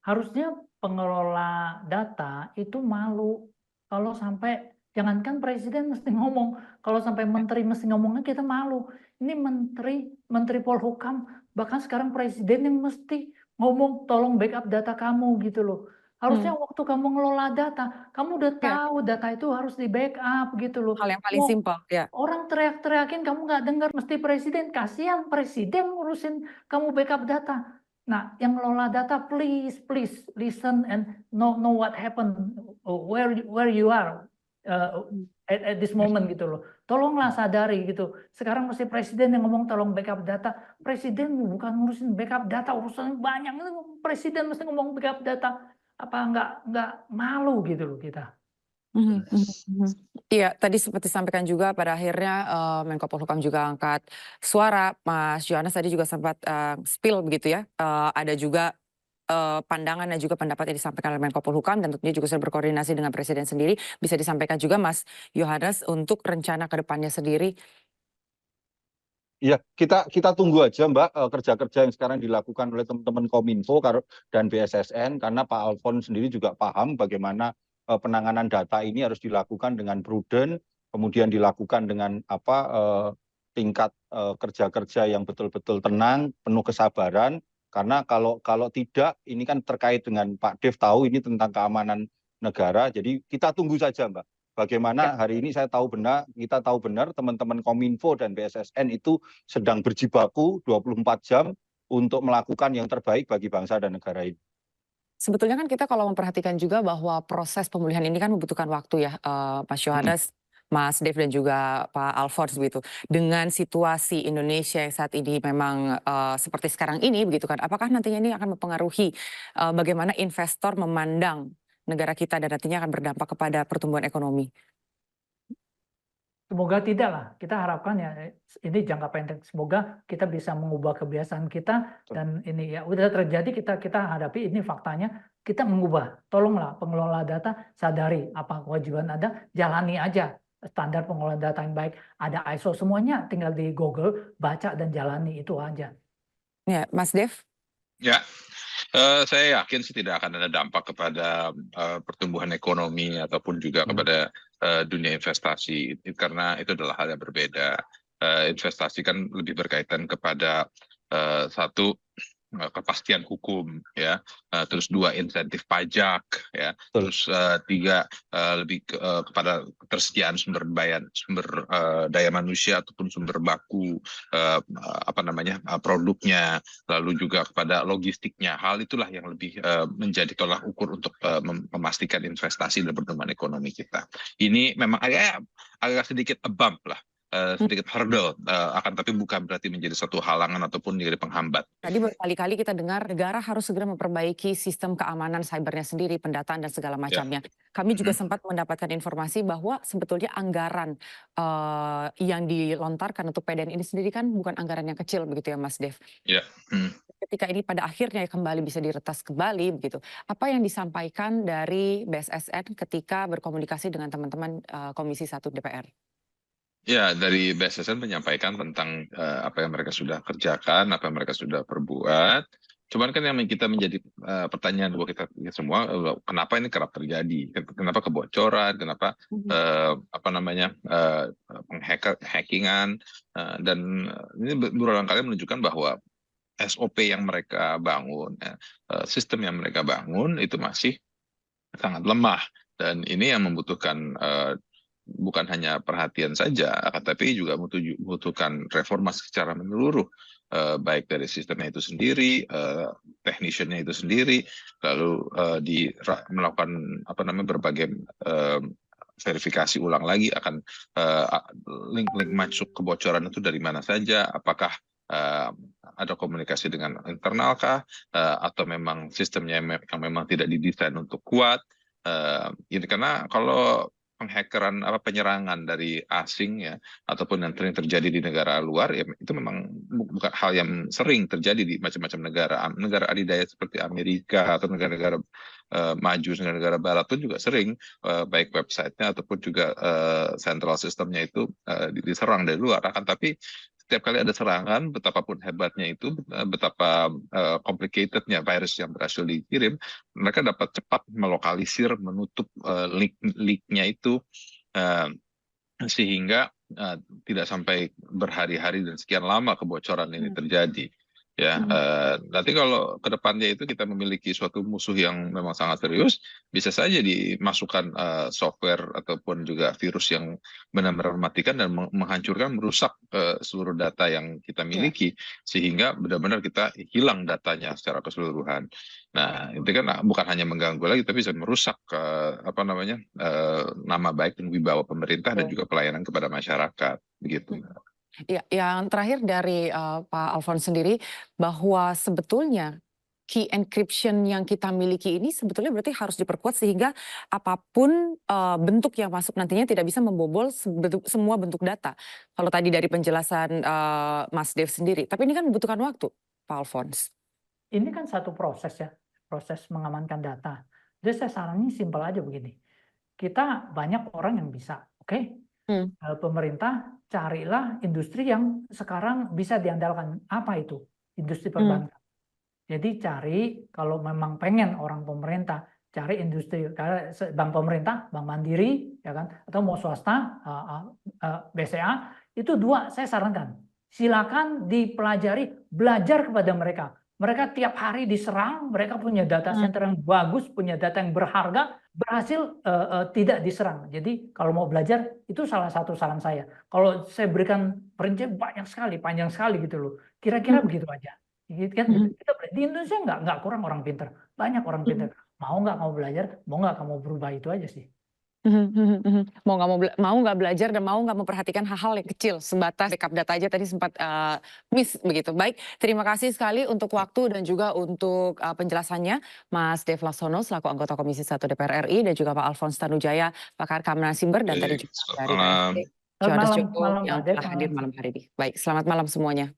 Harusnya pengelola data itu malu kalau sampai Jangankan presiden mesti ngomong, kalau sampai menteri mesti ngomongnya kita malu. Ini menteri Polhukam, bahkan sekarang presiden yang mesti ngomong tolong backup data kamu gitu loh. Harusnya waktu kamu ngelola data, kamu udah tahu data itu harus di backup gitu loh. Hal yang paling simpel, ya. Orang teriak-teriakin kamu nggak dengar, mesti presiden, kasihan presiden ngurusin kamu backup data. Nah, yang ngelola data, please listen and know what happened, where you are at this moment gitu loh. Tolonglah sadari gitu. Sekarang mesti presiden yang ngomong tolong backup data. Presiden bukan ngurusin backup data, urusannya banyak. Presiden mesti ngomong backup data. Apa nggak malu gitu loh kita. Iya, tadi seperti disampaikan juga pada akhirnya Menko Polhukam juga angkat suara. Mas Yohanes tadi juga sempat spill begitu ya. Ada juga pandangan dan juga pendapat yang disampaikan oleh Menko Polhukam dan tentunya juga sudah berkoordinasi dengan Presiden sendiri. Bisa disampaikan juga Mas Yohanes untuk rencana ke depannya sendiri. Iya, kita tunggu aja Mbak kerja-kerja yang sekarang dilakukan oleh teman-teman Kominfo dan BSSN, karena Pak Alfons sendiri juga paham bagaimana penanganan data ini harus dilakukan dengan prudent, kemudian dilakukan dengan tingkat kerja-kerja yang betul-betul tenang, penuh kesabaran, karena kalau tidak ini kan terkait dengan Pak Dev tahu ini tentang keamanan negara, jadi kita tunggu saja Mbak. Bagaimana hari ini kita tahu benar teman-teman Kominfo dan BSSN itu sedang berjibaku 24 jam untuk melakukan yang terbaik bagi bangsa dan negara ini. Sebetulnya kan kita kalau memperhatikan juga bahwa proses pemulihan ini kan membutuhkan waktu ya, Mas Yohanes, Mas Dev dan juga Pak Alfons begitu. Dengan situasi Indonesia yang saat ini memang seperti sekarang ini begitu kan, apakah nantinya ini akan mempengaruhi bagaimana investor memandang negara kita dan nantinya akan berdampak kepada pertumbuhan ekonomi? Semoga tidak lah, kita harapkan ya ini jangka pendek. Semoga kita bisa mengubah kebiasaan kita dan ini ya udah terjadi kita hadapi ini faktanya, kita mengubah. Tolonglah pengelola data sadari apa kewajiban ada, jalani aja standar pengelolaan data yang baik. Ada ISO semuanya, tinggal di Google baca dan jalani itu aja. Ya, Mas Dev? Ya. Saya yakin sih tidak akan ada dampak kepada pertumbuhan ekonomi ataupun juga kepada dunia investasi, karena itu adalah hal yang berbeda. Investasi kan lebih berkaitan kepada satu kepastian hukum, ya, terus dua insentif pajak, ya, terus tiga lebih kepada ketersediaan sumber daya manusia ataupun sumber baku produknya, lalu juga kepada logistiknya. Hal itulah yang lebih menjadi tolak ukur untuk memastikan investasi dan pertumbuhan ekonomi kita. Ini memang agak sedikit a bump lah. Sedikit hurdle, akan tapi bukan berarti menjadi satu halangan ataupun menjadi penghambat. Tadi berkali-kali kita dengar negara harus segera memperbaiki sistem keamanan cybernya sendiri, pendataan dan segala macamnya. Kami juga sempat mendapatkan informasi bahwa sebetulnya anggaran yang dilontarkan untuk PDN ini sendiri kan bukan anggaran yang kecil begitu ya Mas Dev. Ya. Ketika ini pada akhirnya kembali bisa diretas kembali begitu. Apa yang disampaikan dari BSSN ketika berkomunikasi dengan teman-teman Komisi 1 DPR? Ya, dari BSSN menyampaikan tentang apa yang mereka sudah kerjakan, apa yang mereka sudah perbuat. Cuman kan yang kita menjadi pertanyaan buat kita semua, kenapa ini kerap terjadi? Kenapa kebocoran? Kenapa hackingan? Dan ini berulang kali menunjukkan bahwa SOP yang mereka bangun, sistem yang mereka bangun itu masih sangat lemah. Dan ini yang membutuhkan bukan hanya perhatian saja, tapi juga membutuhkan reformasi secara menyeluruh, baik dari sistemnya itu sendiri, technician-nya itu sendiri, lalu melakukan berbagai verifikasi ulang lagi akan link-link masuk kebocoran itu dari mana saja, apakah ada komunikasi dengan internalkah, atau memang sistemnya yang memang tidak didesain untuk kuat. Ini karena kalau penyerangan dari asing ya ataupun yang sering terjadi di negara luar ya itu memang bukan hal yang sering terjadi di macam-macam negara adidaya seperti Amerika atau negara-negara maju, negara-negara barat pun juga sering baik websitenya ataupun juga central sistemnya itu diserang dari luar. Akan tapi setiap kali ada serangan, betapapun hebatnya itu, betapa complicatednya virus yang berhasil dikirim, mereka dapat cepat melokalisir, menutup link-nya itu sehingga tidak sampai berhari-hari dan sekian lama kebocoran ini terjadi. Ya, nanti kalau ke depannya itu kita memiliki suatu musuh yang memang sangat serius, bisa saja dimasukkan software ataupun juga virus yang benar-benar mematikan dan menghancurkan, merusak seluruh data yang kita miliki, sehingga benar-benar kita hilang datanya secara keseluruhan. Nah, itu kan bukan hanya mengganggu lagi, tapi bisa merusak nama baik dan wibawa pemerintah dan juga pelayanan kepada masyarakat, begitu. Ya, yang terakhir dari Pak Alphonse sendiri, bahwa sebetulnya key encryption yang kita miliki ini sebetulnya berarti harus diperkuat sehingga apapun bentuk yang masuk nantinya tidak bisa membobol semua bentuk data. Kalau tadi dari penjelasan Mas Dev sendiri, tapi ini kan membutuhkan waktu, Pak Alphonse. Ini kan satu proses ya, proses mengamankan data. Jadi saya sarannya simpel aja begini, kita banyak orang yang bisa, oke? Pemerintah carilah industri yang sekarang bisa diandalkan. Apa itu? Industri perbankan. Jadi cari, kalau memang pengen orang pemerintah, cari industri, bank pemerintah, bank mandiri, ya kan, atau mau swasta, BCA, itu dua saya sarankan. Silakan dipelajari, belajar kepada mereka. Mereka tiap hari diserang, mereka punya data center yang bagus, punya data yang berharga, berhasil tidak diserang. Jadi kalau mau belajar, itu salah satu saran saya. Kalau saya berikan perincian banyak sekali, panjang sekali gitu loh. Kira-kira begitu aja. Kita di Indonesia nggak kurang orang pinter, banyak orang pinter. Mau nggak kamu belajar, mau nggak kamu berubah, itu aja sih. Mau nggak belajar dan mau nggak memperhatikan hal-hal yang kecil, sebatas backup data aja tadi sempat miss begitu. Baik, terima kasih sekali untuk waktu dan juga untuk penjelasannya Mas Dev Laksono selaku anggota Komisi 1 DPR RI dan juga Pak Alphonse Tanujaya, pakar keamanan siber, dan tadi juga dari Johannes Joko yang telah hadir malam hari ini. Baik, selamat malam semuanya.